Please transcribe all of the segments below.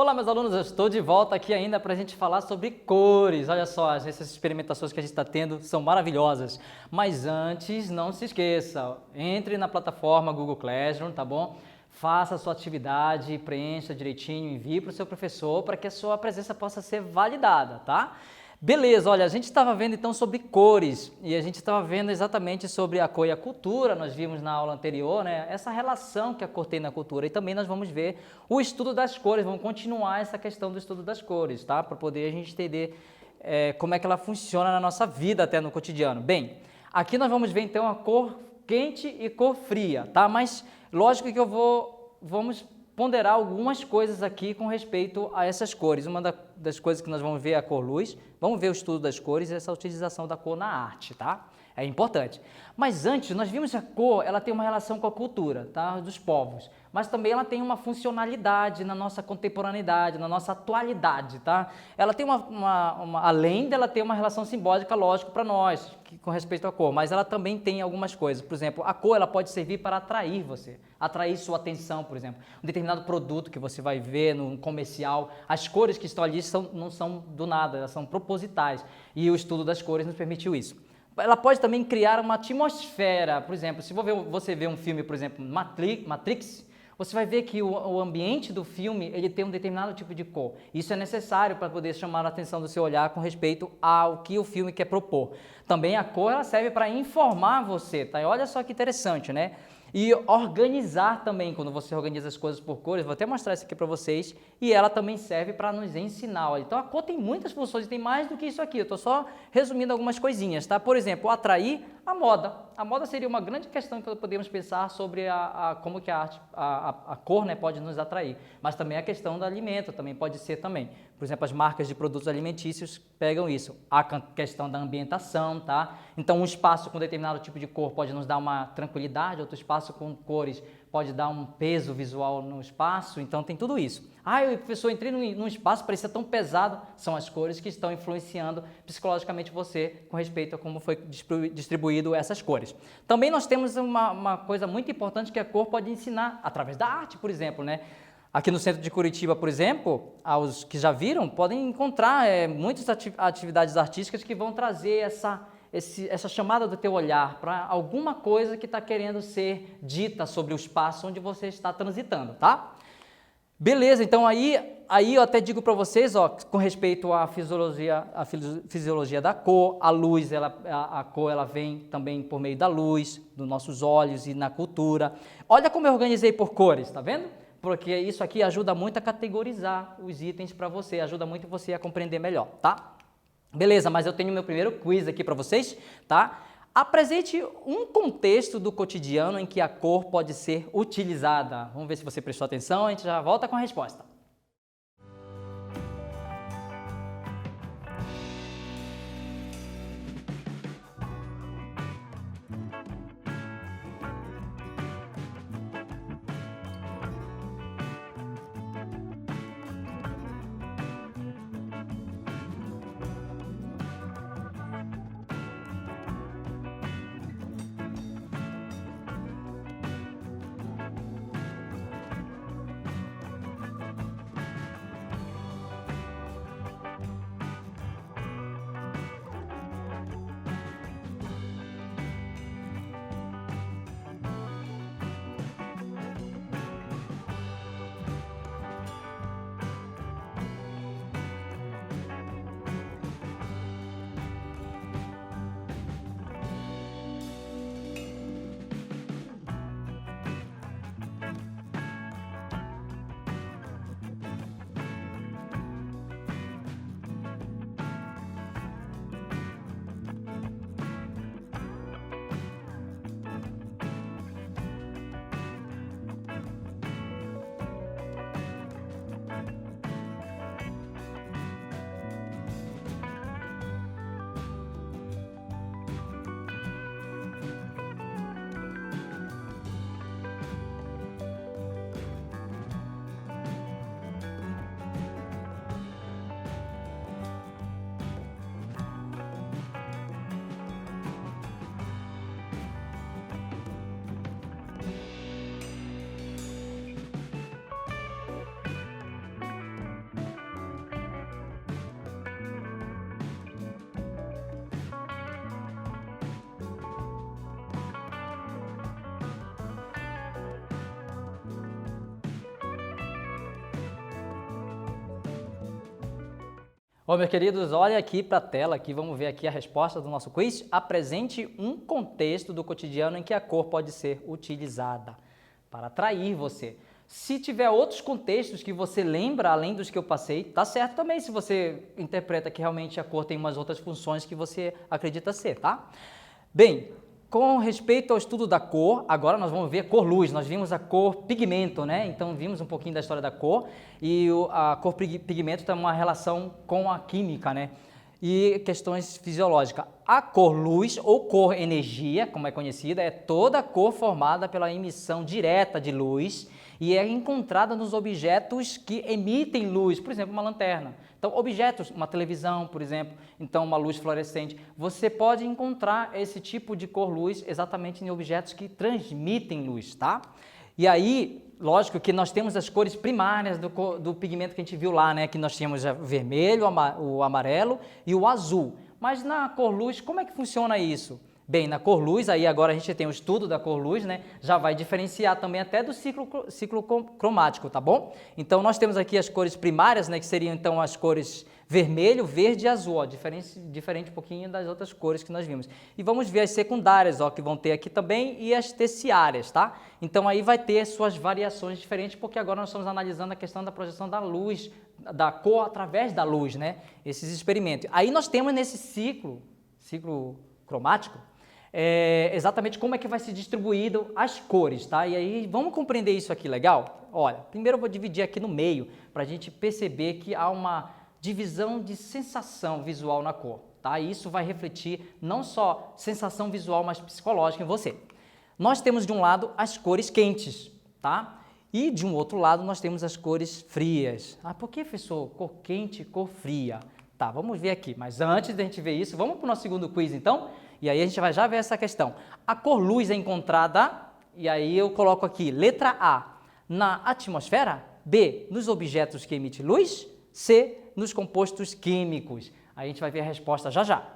Olá, meus alunos, eu estou de volta aqui ainda para a gente falar sobre cores. Olha só, essas experimentações que a gente está tendo são maravilhosas. Mas antes, não se esqueça, entre na plataforma Google Classroom, tá bom? Faça a sua atividade, preencha direitinho, envie para o seu professor para que a sua presença possa ser validada, tá? Beleza, olha, a gente estava vendo então sobre cores e a gente estava vendo exatamente sobre a cor e a cultura, nós vimos na aula anterior, né, essa relação que a cor tem na cultura e também nós vamos ver o estudo das cores, vamos continuar essa questão do estudo das cores, tá? Para poder a gente entender como é que ela funciona na nossa vida até no cotidiano. Bem, aqui nós vamos ver então a cor quente e cor fria, tá? Mas lógico que vamos ponderar algumas coisas aqui com respeito a essas cores. Uma das coisas que nós vamos ver é a cor luz, vamos ver o estudo das cores e essa utilização da cor na arte, tá? É importante. Mas antes, nós vimos que a cor, ela tem uma relação com a cultura, tá? Dos povos, mas também ela tem uma funcionalidade na nossa contemporaneidade, na nossa atualidade, tá? Ela tem além dela ter uma relação simbólica, lógico, para nós, com respeito à cor, mas ela também tem algumas coisas. Por exemplo, a cor, ela pode servir para atrair você, atrair sua atenção, por exemplo. Um determinado produto que você vai ver no comercial, as cores que estão ali não são do nada, elas são propositais, e o estudo das cores nos permitiu isso. Ela pode também criar uma atmosfera, por exemplo, se você vê um filme, por exemplo, Matrix, você vai ver que o ambiente do filme ele tem um determinado tipo de cor. Isso é necessário para poder chamar a atenção do seu olhar com respeito ao que o filme quer propor. Também a cor ela serve para informar você, tá? E olha só que interessante, né? E organizar também, quando você organiza as coisas por cores, vou até mostrar isso aqui para vocês, e ela também serve para nos ensinar. Olha. Então a cor tem muitas funções, tem mais do que isso aqui, eu estou só resumindo algumas coisinhas, tá? Por exemplo, atrair a moda. A moda seria uma grande questão que podemos pensar sobre como que a cor, né, pode nos atrair, mas também a questão do alimento também pode ser também. Por exemplo, as marcas de produtos alimentícios pegam isso. A questão da ambientação, tá? Então, um espaço com determinado tipo de cor pode nos dar uma tranquilidade, outro espaço com cores pode dar um peso visual no espaço, então tem tudo isso. Professor, entrei num espaço, parecia tão pesado, são as cores que estão influenciando psicologicamente você com respeito a como foi distribuído essas cores. Também nós temos uma coisa muito importante que a cor pode ensinar, através da arte, por exemplo, né? Aqui no centro de Curitiba, por exemplo, aos que já viram, podem encontrar muitas atividades artísticas que vão trazer essa chamada do teu olhar para alguma coisa que está querendo ser dita sobre o espaço onde você está transitando, tá? Beleza, então aí eu até digo para vocês, ó, com respeito à fisiologia da cor, a luz, a cor ela vem também por meio da luz, dos nossos olhos e na cultura. Olha como eu organizei por cores, tá vendo? Porque isso aqui ajuda muito a categorizar os itens para você, ajuda muito você a compreender melhor, tá? Beleza, mas eu tenho meu primeiro quiz aqui para vocês, tá? Apresente um contexto do cotidiano em que a cor pode ser utilizada. Vamos ver se você prestou atenção, a gente já volta com a resposta. Ô, meus queridos, olha aqui para a tela, aqui, vamos ver aqui a resposta do nosso quiz. Apresente um contexto do cotidiano em que a cor pode ser utilizada para atrair você. Se tiver outros contextos que você lembra, além dos que eu passei, tá certo também se você interpreta que realmente a cor tem umas outras funções que você acredita ser, tá? Bem, com respeito ao estudo da cor, agora nós vamos ver a cor-luz. Nós vimos a cor pigmento, né? Então vimos um pouquinho da história da cor e a cor pigmento tem uma relação com a química, né? E questões fisiológicas. A cor-luz ou cor-energia, como é conhecida, é toda a cor formada pela emissão direta de luz e é encontrada nos objetos que emitem luz, por exemplo, uma lanterna. Então, objetos, uma televisão, por exemplo, então uma luz fluorescente. Você pode encontrar esse tipo de cor-luz exatamente em objetos que transmitem luz, tá? E aí, lógico que nós temos as cores primárias do pigmento que a gente viu lá, né? Que nós tínhamos o vermelho, o amarelo e o azul. Mas na cor-luz, como é que funciona isso? Bem, na cor-luz, aí agora a gente tem o estudo da cor-luz, né? Já vai diferenciar também até do ciclo cromático, tá bom? Então, nós temos aqui as cores primárias, né? Que seriam, então, as cores vermelho, verde e azul, ó, diferente um pouquinho das outras cores que nós vimos. E vamos ver as secundárias, ó, que vão ter aqui também, e as terciárias, tá? Então, aí vai ter suas variações diferentes, porque agora nós estamos analisando a questão da projeção da luz, da cor através da luz, né? Esses experimentos. Aí nós temos nesse ciclo cromático, exatamente como é que vai ser distribuído as cores, tá? E aí, vamos compreender isso aqui, legal? Olha, primeiro eu vou dividir aqui no meio, para a gente perceber que há uma divisão de sensação visual na cor, tá? E isso vai refletir não só sensação visual, mas psicológica em você. Nós temos de um lado as cores quentes, tá? E de um outro lado nós temos as cores frias. Ah, por que, professor? Cor quente e cor fria. Tá, vamos ver aqui, mas antes da gente ver isso, vamos para o nosso segundo quiz então? E aí a gente vai já ver essa questão. A cor luz é encontrada, e aí eu coloco aqui, letra A, na atmosfera, B, nos objetos que emitem luz, C, nos compostos químicos. Aí a gente vai ver a resposta já já.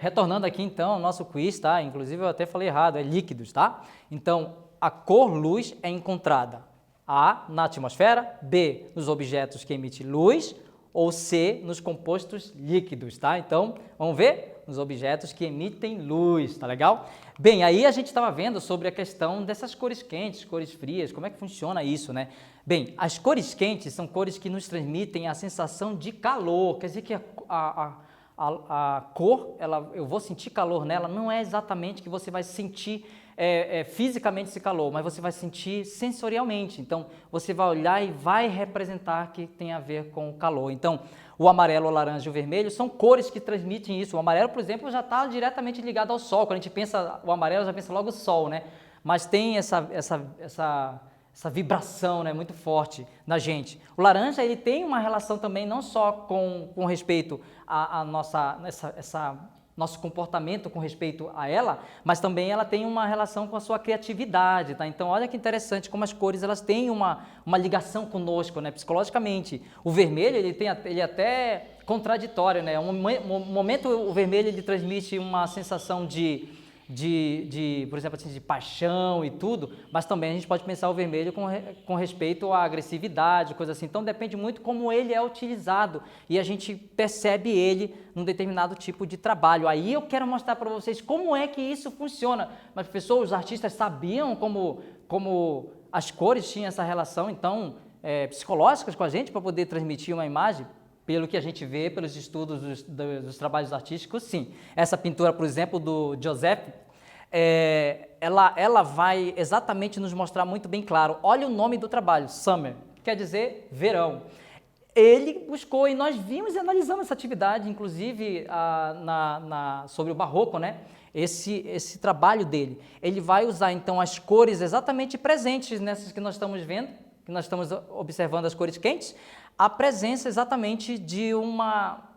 Retornando aqui então ao nosso quiz, tá? Inclusive eu até falei errado, é líquidos, tá? Então, a cor luz é encontrada A, na atmosfera, B, nos objetos que emitem luz, ou C, nos compostos líquidos, tá? Então, vamos ver? Nos objetos que emitem luz, tá legal? Bem, aí a gente estava vendo sobre a questão dessas cores quentes, cores frias, como é que funciona isso, né? Bem, as cores quentes são cores que nos transmitem a sensação de calor, quer dizer que a cor, eu vou sentir calor nela, não é exatamente que você vai sentir fisicamente esse calor, mas você vai sentir sensorialmente. Então, você vai olhar e vai representar que tem a ver com o calor. Então, o amarelo, o laranja e o vermelho são cores que transmitem isso. O amarelo, por exemplo, já está diretamente ligado ao sol. Quando a gente pensa o amarelo, já pensa logo o sol, né? Mas tem essa vibração, né, muito forte na gente. O laranja, ele tem uma relação também não só com respeito a nosso comportamento com respeito a ela, mas também ela tem uma relação com a sua criatividade, tá? Então, olha que interessante como as cores, elas têm uma ligação conosco, né, psicologicamente. O vermelho, ele é até contraditório, né? Um momento o vermelho, ele transmite uma sensação por exemplo, assim, de paixão e tudo, mas também a gente pode pensar o vermelho com respeito à agressividade, coisa assim. Então, depende muito como ele é utilizado e a gente percebe ele num determinado tipo de trabalho. Aí eu quero mostrar para vocês como é que isso funciona. Mas, professor, os artistas sabiam como as cores tinham essa relação, então, psicológicas com a gente para poder transmitir uma imagem? Pelo que a gente vê, pelos estudos dos trabalhos artísticos, sim. Essa pintura, por exemplo, do Joseph, ela vai exatamente nos mostrar muito bem claro. Olha o nome do trabalho, Summer, que quer dizer verão. Ele buscou, e nós vimos e analisamos essa atividade, inclusive sobre o Barroco, né? Esse trabalho dele. Ele vai usar, então, as cores exatamente presentes nessas que nós estamos vendo, que nós estamos observando as cores quentes, a presença exatamente de uma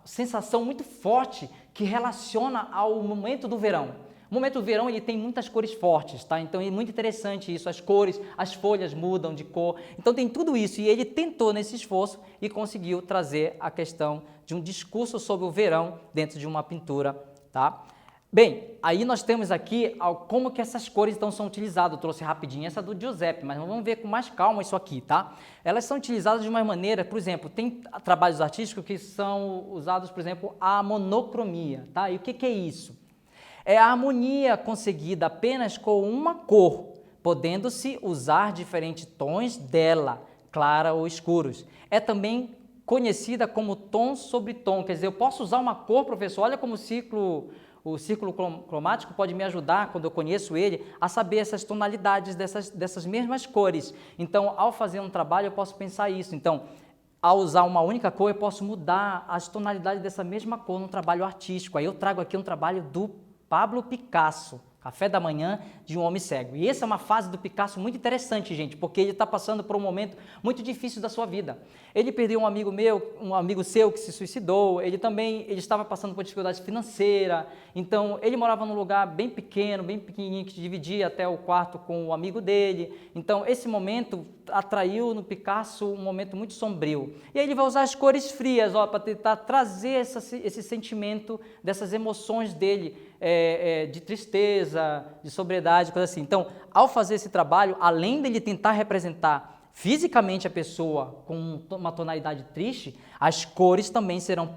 sensação muito forte que relaciona ao momento do verão. O momento do verão, ele tem muitas cores fortes, tá? Então é muito interessante isso, as cores, as folhas mudam de cor, então tem tudo isso e ele tentou nesse esforço e conseguiu trazer a questão de um discurso sobre o verão dentro de uma pintura, tá? Bem, aí nós temos aqui como que essas cores então são utilizadas. Eu trouxe rapidinho essa do Giuseppe, mas vamos ver com mais calma isso aqui, tá? Elas são utilizadas de uma maneira, por exemplo, tem trabalhos artísticos que são usados, por exemplo, a monocromia, tá? E o que é isso? É a harmonia conseguida apenas com uma cor, podendo-se usar diferentes tons dela, clara ou escuros. É também conhecida como tom sobre tom, quer dizer, eu posso usar uma cor, professor, olha como o círculo cromático pode me ajudar, quando eu conheço ele, a saber essas tonalidades dessas mesmas cores. Então, ao fazer um trabalho, eu posso pensar isso. Então, ao usar uma única cor, eu posso mudar as tonalidades dessa mesma cor num trabalho artístico. Aí eu trago aqui um trabalho do Pablo Picasso, Café da Manhã de um Homem Cego. E essa é uma fase do Picasso muito interessante, gente, porque ele está passando por um momento muito difícil da sua vida. Ele perdeu um amigo seu que se suicidou, ele estava passando por dificuldade financeira, então ele morava num lugar bem pequenininho, que dividia até o quarto com o amigo dele. Então esse momento atraiu no Picasso um momento muito sombrio. E aí ele vai usar as cores frias, para tentar trazer esse sentimento dessas emoções dele, de tristeza, de sobriedade, coisa assim. Então, ao fazer esse trabalho, além dele tentar representar fisicamente a pessoa com uma tonalidade triste, as cores também serão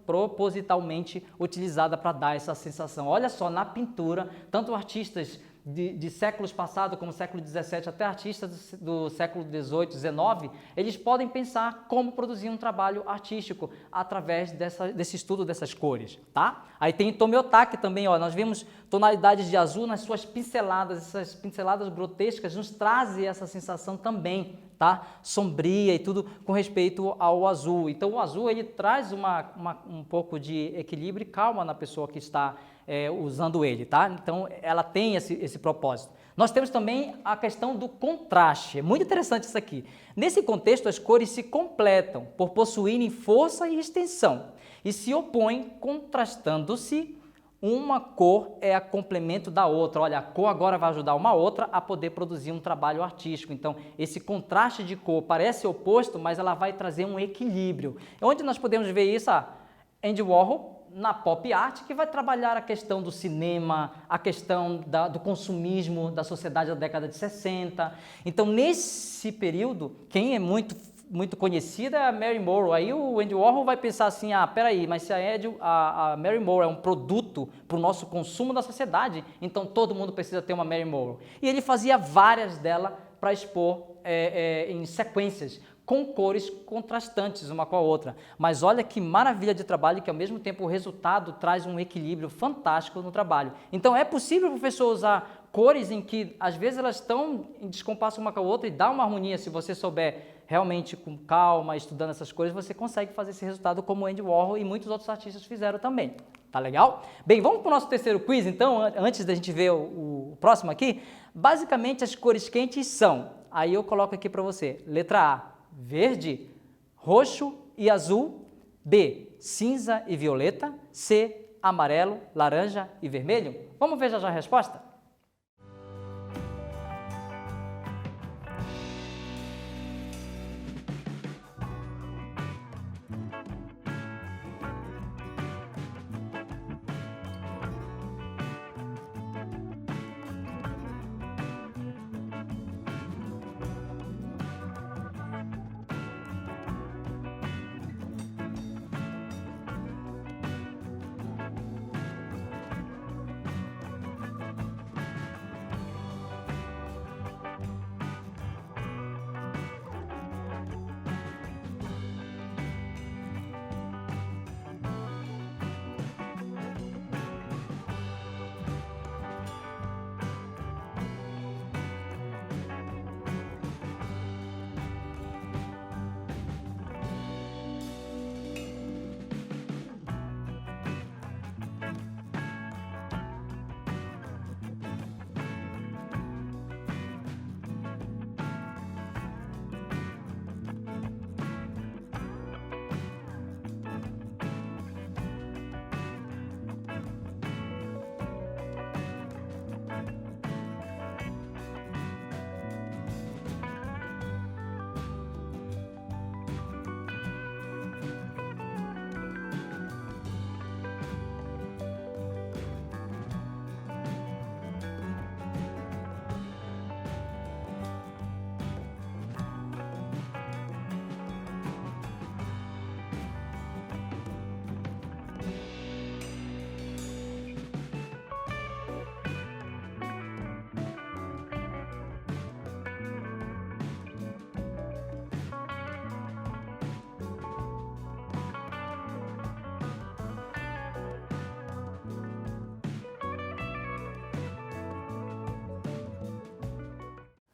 propositalmente utilizadas para dar essa sensação. Olha só, na pintura, tanto artistas de séculos passados, como século XVII, até artistas do século XVIII, XIX, eles podem pensar como produzir um trabalho artístico através desse estudo dessas cores, tá? Aí tem Tomiotaki também, nós vemos tonalidades de azul nas suas pinceladas, essas pinceladas grotescas nos trazem essa sensação também, tá? Sombria e tudo com respeito ao azul. Então o azul, ele traz um pouco de equilíbrio e calma na pessoa que está usando ele, tá? Então ela tem esse propósito. Nós temos também a questão do contraste, é muito interessante isso aqui. Nesse contexto, as cores se completam por possuírem força e extensão e se opõem contrastando-se. Uma cor é a complemento da outra. Olha, a cor agora vai ajudar uma outra a poder produzir um trabalho artístico. Então, esse contraste de cor parece oposto, mas ela vai trazer um equilíbrio. Onde nós podemos ver isso? Andy Warhol, na pop art, que vai trabalhar a questão do cinema, a questão do consumismo da sociedade da década de 60. Então, nesse período, quem é muito conhecida é a Mary Morrow. Aí o Andy Warhol vai pensar assim, peraí, mas se a Mary Morrow é um produto para o nosso consumo da sociedade, então todo mundo precisa ter uma Mary Morrow. E ele fazia várias delas para expor em sequências, com cores contrastantes uma com a outra. Mas olha que maravilha de trabalho que ao mesmo tempo o resultado traz um equilíbrio fantástico no trabalho. Então é possível, professor, usar cores em que às vezes elas estão em descompasso uma com a outra e dá uma harmonia. Se você souber realmente com calma, estudando essas cores, você consegue fazer esse resultado como Andy Warhol e muitos outros artistas fizeram também. Tá legal? Bem, vamos para o nosso terceiro quiz então, antes da gente ver o próximo aqui. Basicamente as cores quentes são, aí eu coloco aqui para você, letra A, verde, roxo e azul, B, cinza e violeta, C, amarelo, laranja e vermelho. Vamos ver já a resposta?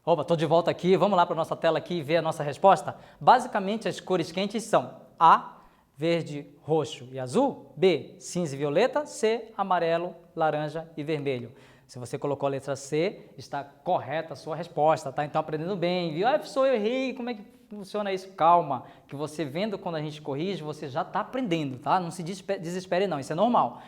Opa, estou de volta aqui, vamos lá para a nossa tela aqui e ver a nossa resposta? Basicamente, as cores quentes são A, verde, roxo e azul, B, cinza e violeta, C, amarelo, laranja e vermelho. Se você colocou a letra C, está correta a sua resposta, tá? Então, aprendendo bem, viu? Ah, professor, eu errei, como é que funciona isso? Calma, que você vendo quando a gente corrige, você já está aprendendo, tá? Não se desespere não, isso é normal.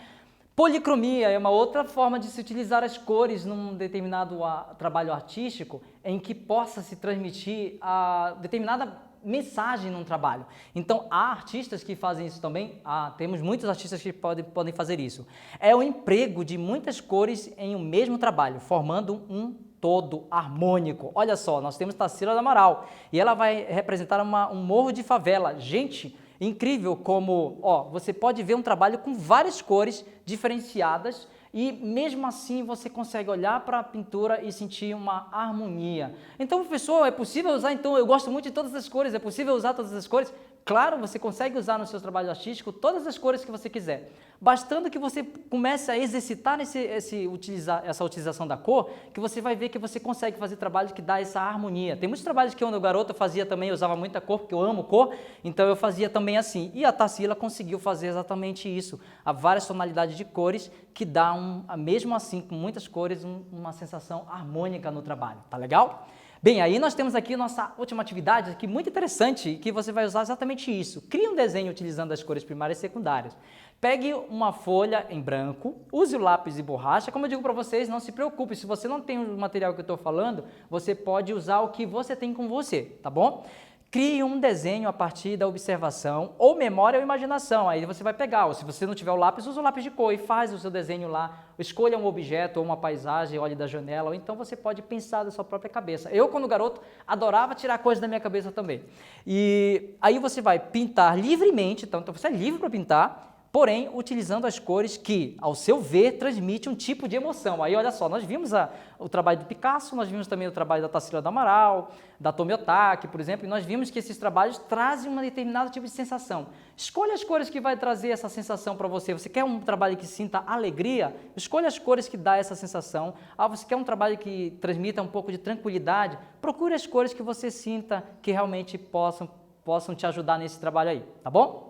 Policromia é uma outra forma de se utilizar as cores num determinado trabalho artístico em que possa se transmitir a determinada mensagem num trabalho. Então, há artistas que fazem isso também, temos muitos artistas que podem fazer isso. É o emprego de muitas cores em um mesmo trabalho, formando um todo harmônico. Olha só, nós temos Tarsila do Amaral e ela vai representar um morro de favela. Gente, incrível como, você pode ver um trabalho com várias cores diferenciadas e mesmo assim você consegue olhar para a pintura e sentir uma harmonia. Então, professor, é possível usar, então, eu gosto muito de todas as cores, é possível usar todas as cores? Claro, você consegue usar no seu trabalho artístico todas as cores que você quiser, bastando que você comece a exercitar essa utilização da cor, que você vai ver que você consegue fazer trabalhos que dá essa harmonia. Tem muitos trabalhos que eu, quando garoto, fazia também, eu usava muita cor, porque eu amo cor, então eu fazia também assim. E a Tarsila conseguiu fazer exatamente isso. Há várias tonalidades de cores que dá, mesmo assim, com muitas cores, uma sensação harmônica no trabalho. Tá legal? Bem, aí nós temos aqui nossa última atividade, aqui muito interessante, que você vai usar exatamente isso. Crie um desenho utilizando as cores primárias e secundárias. Pegue uma folha em branco, use o lápis e borracha. Como eu digo para vocês, não se preocupe, se você não tem o material que eu estou falando, você pode usar o que você tem com você, tá bom? Crie um desenho a partir da observação, ou memória ou imaginação. Aí você vai pegar, ou se você não tiver o lápis, usa o lápis de cor e faz o seu desenho lá. Escolha um objeto ou uma paisagem, olhe da janela, ou então você pode pensar da sua própria cabeça. Eu, quando garoto, adorava tirar coisas da minha cabeça também. E aí você vai pintar livremente, então você é livre para pintar, porém utilizando as cores que, ao seu ver, transmitem um tipo de emoção. Aí olha só, nós vimos o trabalho do Picasso, nós vimos também o trabalho da Tarsila do Amaral, da Tomi Otaki, por exemplo, e nós vimos que esses trabalhos trazem um determinado tipo de sensação. Escolha as cores que vai trazer essa sensação para você. Você quer um trabalho que sinta alegria? Escolha as cores que dá essa sensação. Você quer um trabalho que transmita um pouco de tranquilidade? Procure as cores que você sinta que realmente possam te ajudar nesse trabalho aí, tá bom?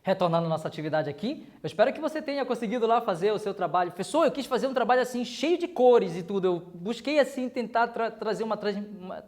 Retornando à nossa atividade aqui, eu espero que você tenha conseguido lá fazer o seu trabalho. Professor, eu quis fazer um trabalho assim, cheio de cores e tudo. Eu busquei assim tentar trazer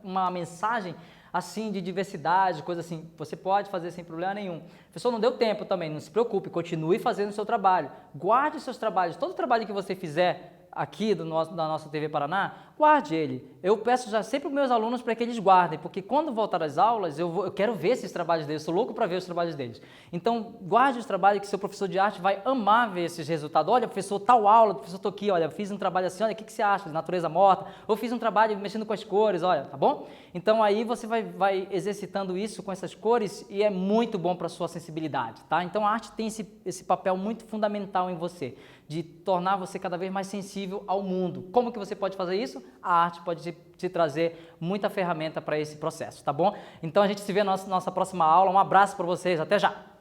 uma mensagem assim de diversidade, coisa assim. Você pode fazer sem problema nenhum. Professor, não deu tempo também, não se preocupe, continue fazendo o seu trabalho. Guarde os seus trabalhos. Todo trabalho que você fizer, aqui da nossa TV Paraná, guarde ele. Eu peço já sempre para os meus alunos para que eles guardem, porque quando voltar às aulas, eu quero ver esses trabalhos deles, sou louco para ver os trabalhos deles. Então, guarde os trabalhos que seu professor de arte vai amar ver esses resultados. Olha, professor, tal aula, professor, estou aqui, olha, fiz um trabalho assim, olha, o que você acha de natureza morta? Ou fiz um trabalho mexendo com as cores, olha, tá bom? Então, aí você vai exercitando isso com essas cores e é muito bom para a sua sensibilidade, tá? Então, a arte tem esse papel muito fundamental em você, de tornar você cada vez mais sensível ao mundo. Como que você pode fazer isso? A arte pode te trazer muita ferramenta para esse processo, tá bom? Então a gente se vê na nossa próxima aula. Um abraço para vocês, até já!